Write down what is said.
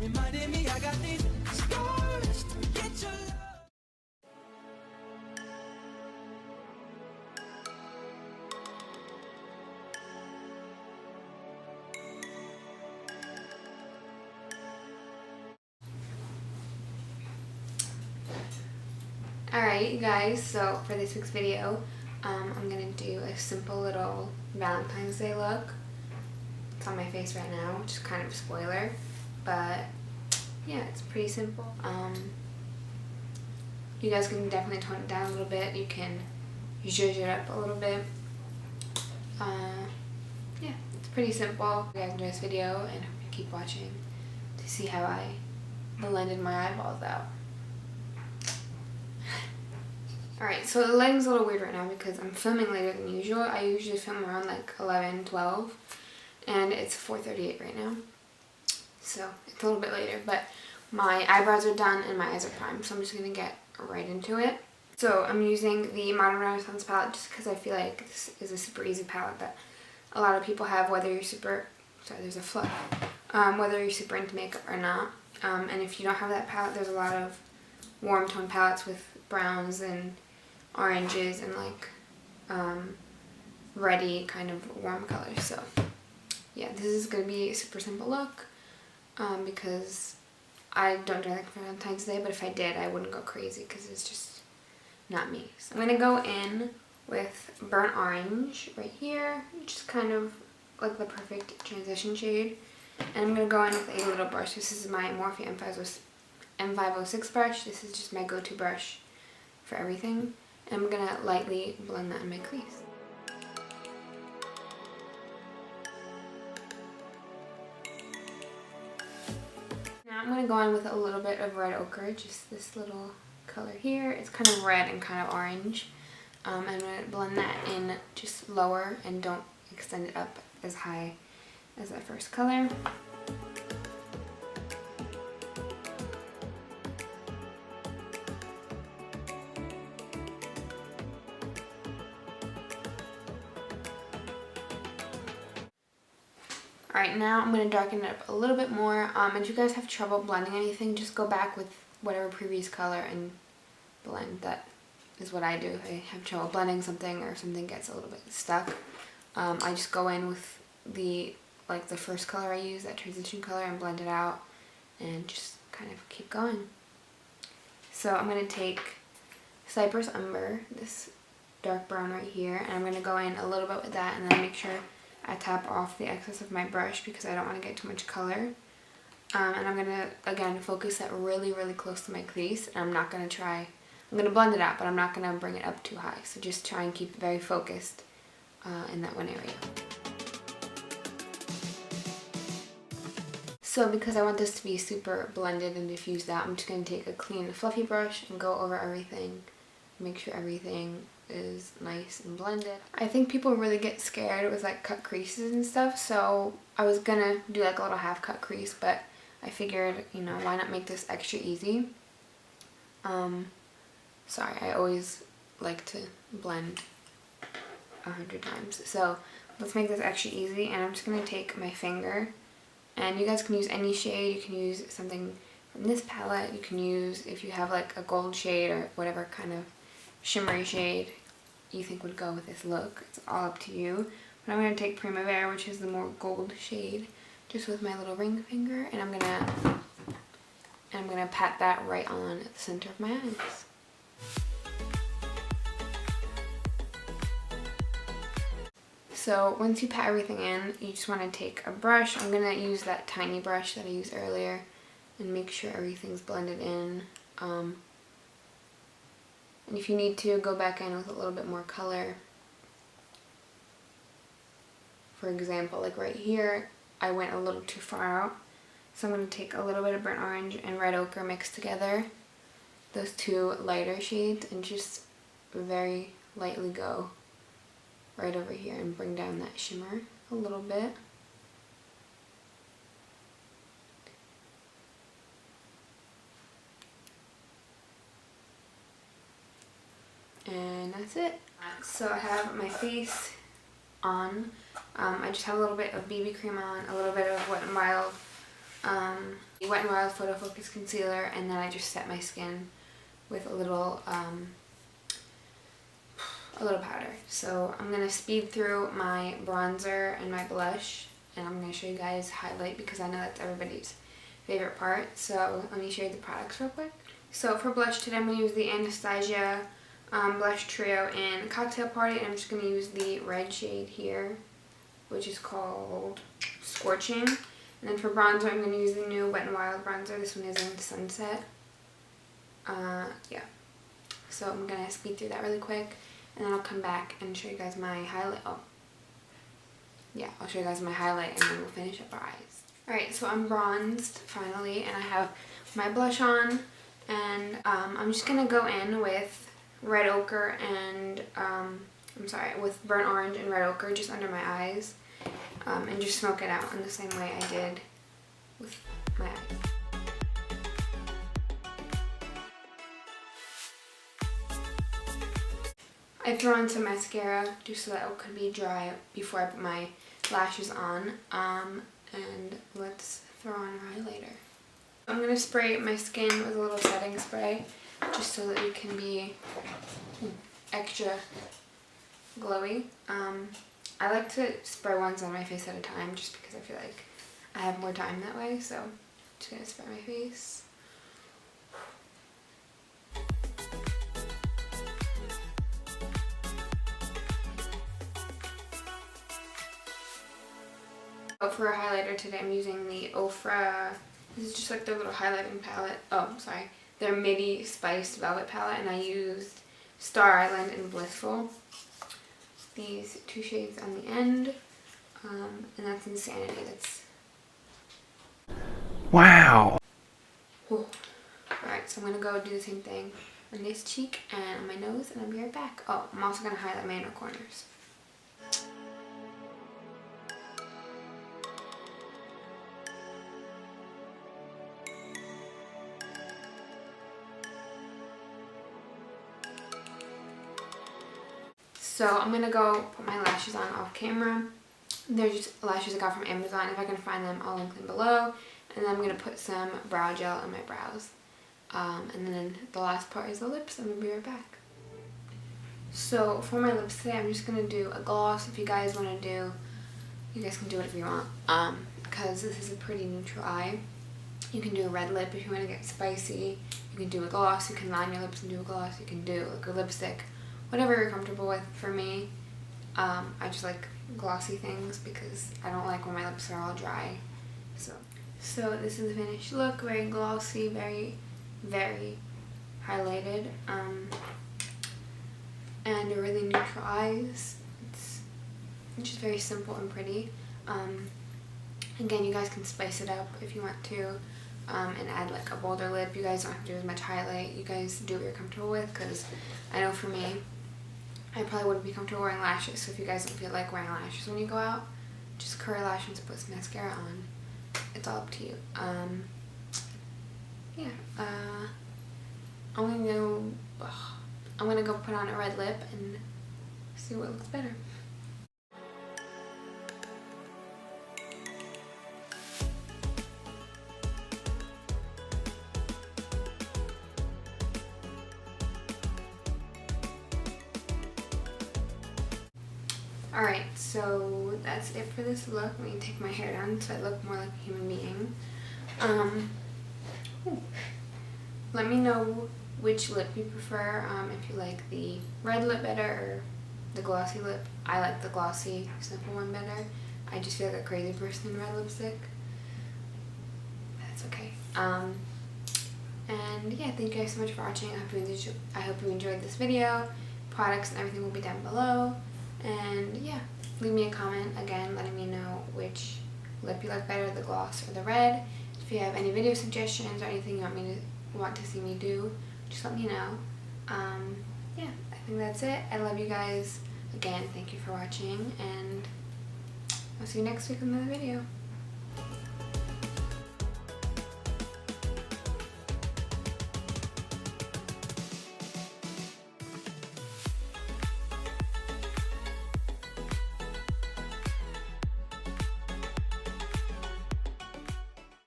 reminding me I got these scars to get your love. Alright, you guys, so for this week's video, I'm going to do a simple little Valentine's Day look. It's on my face right now, which is kind of a spoiler, but yeah, it's pretty simple. You guys can definitely tone it down a little bit. You can zhuzh it up a little bit. Yeah, it's pretty simple. If you guys enjoy this video, and hope you keep watching to see how I blended my eyeballs out. Alright, so the lighting's a little weird right now because I'm filming later than usual. I usually film around like 11, 12, and it's 4:38 right now. So it's a little bit later, but my eyebrows are done and my eyes are primed, so I'm just going to get right into it. So I'm using the Modern Renaissance palette just because I feel like this is a super easy palette that a lot of people have, whether you're super, sorry, there's a fluff, whether you're super into makeup or not. And if you don't have that palette, there's a lot of warm tone palettes with browns and oranges and like reddy kind of warm colors. So yeah, this is going to be a super simple look because I don't do like Valentine's Day, but if I did, I wouldn't go crazy because it's just not me. So I'm going to go in with burnt orange right here, which is kind of like the perfect transition shade. And I'm going to go in with a little brush. This is my Morphe M506 brush. This is just my go-to brush for everything. And I'm going to lightly blend that in my crease. Now I'm going to go in with a little bit of red ochre, just this little color here. It's kind of red and kind of orange. I'm going to blend that in just lower and don't extend it up as high as that first color. Alright, now I'm going to darken it up a little bit more. If you guys have trouble blending anything, just go back with whatever previous color and blend. That is what I do. If I have trouble blending something or something gets a little bit stuck, I just go in with the first color I use, that transition color, and blend it out and just kind of keep going. So I'm going to take Cypress Umber, this dark brown right here, and I'm going to go in a little bit with that and then make sure I tap off the excess of my brush because I don't want to get too much color. And I'm going to, again, focus that really, really close to my crease. And I'm going to blend it out, but I'm not going to bring it up too high. So just try and keep it very focused in that one area. So because I want this to be super blended and diffused out, I'm just going to take a clean, fluffy brush and go over everything. Make sure everything is nice and blended. I think people really get scared with like cut creases and stuff, so I was gonna do like a little half cut crease, but I figured, you know, why not make this extra easy? Sorry, I always like to blend 100 times. So let's make this extra easy, and I'm just gonna take my finger, and you guys can use any shade. You can use something from this palette. You can use, if you have like a gold shade or whatever kind of shimmery shade you think would go with this look. It's all up to you. But I'm going to take Primavera, which is the more gold shade, just with my little ring finger, and I'm gonna pat that right on at the center of my eyes. So once you pat everything in, you just want to take a brush. I'm going to use that tiny brush that I used earlier and make sure everything's blended in. And if you need to, go back in with a little bit more color. For example, like right here, I went a little too far out. So I'm going to take a little bit of burnt orange and red ochre mixed together, those two lighter shades, and just very lightly go right over here and bring down that shimmer a little bit. And that's it. So I have my face on. I just have a little bit of BB cream on, a little bit of Wet n Wild Wet n Wild Photo Focus Concealer, and then I just set my skin with a little powder. So I'm going to speed through my bronzer and my blush, and I'm going to show you guys highlight because I know that's everybody's favorite part. So let me show you the products real quick. So for blush today I'm going to use the Anastasia Blush Trio in Cocktail Party, and I'm just going to use the red shade here, which is called Scorching. And then for bronzer, I'm going to use the new Wet n Wild bronzer. This one is in Sunset. Yeah. So I'm going to speed through that really quick, and then I'll come back and show you guys my highlight. Oh, yeah, I'll show you guys my highlight, and then we'll finish up our eyes. Alright, so I'm bronzed finally, and I have my blush on, and I'm just going to go in with red ochre and, with burnt orange and red ochre just under my eyes. And just smoke it out in the same way I did with my eyes. I throw on some mascara just so that it could be dry before I put my lashes on. And let's throw on our highlighter. I'm going to spray my skin with a little setting spray just so that it can be extra glowy. I like to spray once on my face at a time just because I feel like I have more time that way, so I'm just going to spray my face. For a highlighter today I'm using the Ofra, this is just like their little highlighting palette, their Midi Spiced Velvet palette, and I used Star Island and Blissful. These two shades on the end, and that's Insanity. That's wow. Alright, so I'm gonna go do the same thing on this cheek and on my nose, and I'll be right back. Oh, I'm also gonna highlight my inner corners. So I'm going to go put my lashes on off camera. They're just lashes I got from Amazon. If I can find them, I'll link them below. And then I'm going to put some brow gel on my brows. And then the last part is the lips. I'm going to be right back. So for my lips today, I'm just going to do a gloss. If you guys want to do, you guys can do whatever you want. Because this is a pretty neutral eye. You can do a red lip if you want to get spicy. You can do a gloss. You can line your lips and do a gloss. You can do like a lipstick. Whatever you're comfortable with. For me, I just like glossy things because I don't like when my lips are all dry. So this is the finished look. Very glossy, very, very highlighted, and really neutral eyes. It's just very simple and pretty. Again, you guys can spice it up if you want to, and add like a bolder lip. You guys don't have to do as much highlight. You guys do what you're comfortable with, because I know for me, I probably wouldn't be comfortable wearing lashes. So if you guys don't feel like wearing lashes when you go out, just curl your lashes and put some mascara on. It's all up to you. I'm gonna go put on a red lip and see what looks better. Alright, so that's it for this look. Let me take my hair down so I look more like a human being. Let me know which lip you prefer, if you like the red lip better or the glossy lip. I like the glossy, simple one better. I just feel like a crazy person in red lipstick. That's okay. And yeah, thank you guys so much for watching. I hope you enjoyed this video. Products and everything will be down below. And yeah, leave me a comment again letting me know which lip you like better, the gloss or the red. If you have any video suggestions or anything you want to see me do, just let me know. Yeah, I think that's it. I love you guys. Again, thank you for watching, and I'll see you next week with another video.